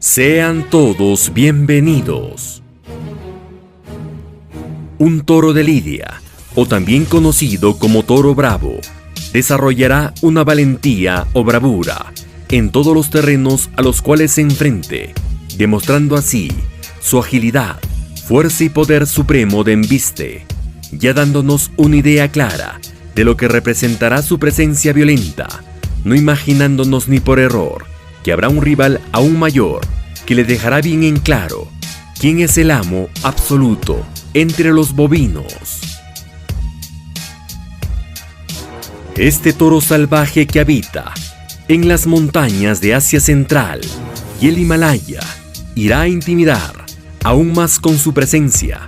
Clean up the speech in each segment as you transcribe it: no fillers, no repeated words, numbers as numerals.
Sean todos bienvenidos. Un toro de lidia, o también conocido como toro bravo, desarrollará una valentía o bravura en todos los terrenos a los cuales se enfrente, demostrando así su agilidad, fuerza y poder supremo de embiste, ya dándonos una idea clara de lo que representará su presencia violenta, no imaginándonos ni por error que habrá un rival aún mayor que le dejará bien en claro quién es el amo absoluto entre los bovinos. Este toro salvaje que habita en las montañas de Asia Central y el Himalaya irá a intimidar aún más con su presencia,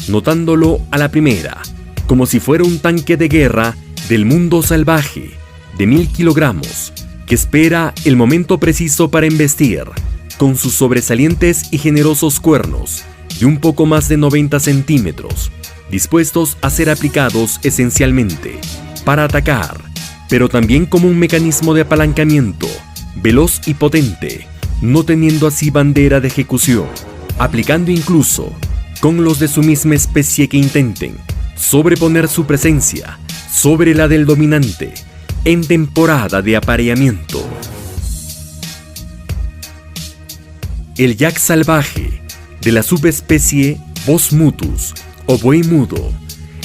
notándolo a la primera como si fuera un tanque de guerra del mundo salvaje de 1000 kilogramos que espera el momento preciso para embestir con sus sobresalientes y generosos cuernos de un poco más de 90 centímetros, dispuestos a ser aplicados esencialmente para atacar, pero también como un mecanismo de apalancamiento veloz y potente, no teniendo así bandera de ejecución, aplicando incluso con los de su misma especie que intenten sobreponer su presencia sobre la del dominante en temporada de apareamiento. El yak salvaje de la subespecie Bos mutus o buey mudo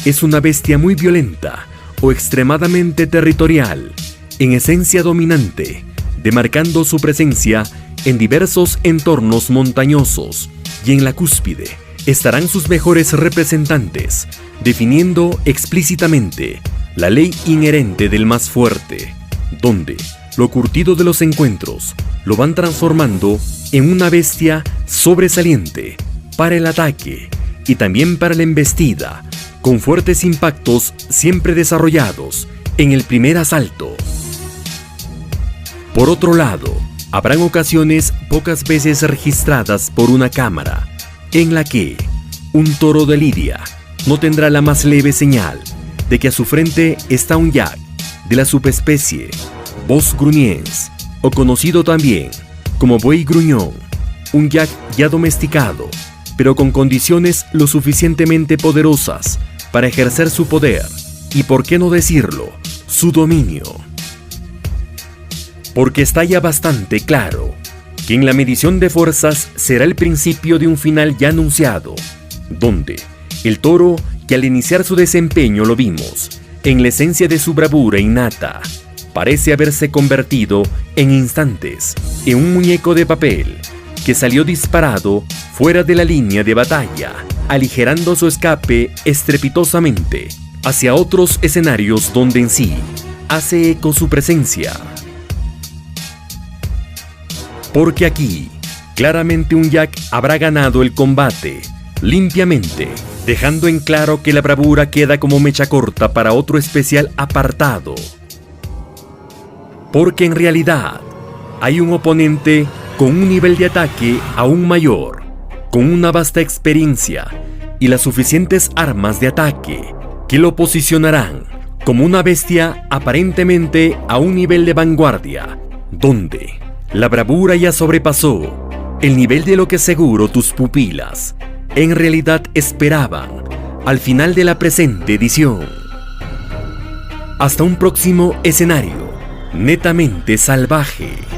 es una bestia muy violenta o extremadamente territorial, en esencia dominante, demarcando su presencia en diversos entornos montañosos, y en la cúspide estarán sus mejores representantes, definiendo explícitamente la ley inherente del más fuerte, donde lo curtido de los encuentros lo van transformando en una bestia sobresaliente para el ataque y también para la embestida, con fuertes impactos siempre desarrollados en el primer asalto. Por otro lado, habrán ocasiones pocas veces registradas por una cámara, en la que un toro de lidia no tendrá la más leve señal de que a su frente está un yak de la subespecie Bos gruniens, o conocido también como buey gruñón, un yak ya domesticado, pero con condiciones lo suficientemente poderosas para ejercer su poder y, por qué no decirlo, su dominio. Porque está ya bastante claro que en la medición de fuerzas será el principio de un final ya anunciado, donde el toro, que al iniciar su desempeño lo vimos en la esencia de su bravura innata, parece haberse convertido en instantes en un muñeco de papel que salió disparado fuera de la línea de batalla, aligerando su escape estrepitosamente hacia otros escenarios donde en sí hace eco su presencia. Porque aquí, claramente un yak habrá ganado el combate limpiamente, dejando en claro que la bravura queda como mecha corta para otro especial apartado. Porque en realidad hay un oponente con un nivel de ataque aún mayor, con una vasta experiencia y las suficientes armas de ataque que lo posicionarán como una bestia aparentemente a un nivel de vanguardia, donde la bravura ya sobrepasó el nivel de lo que seguro tus pupilas en realidad esperaban al final de la presente edición. Hasta un próximo escenario netamente salvaje.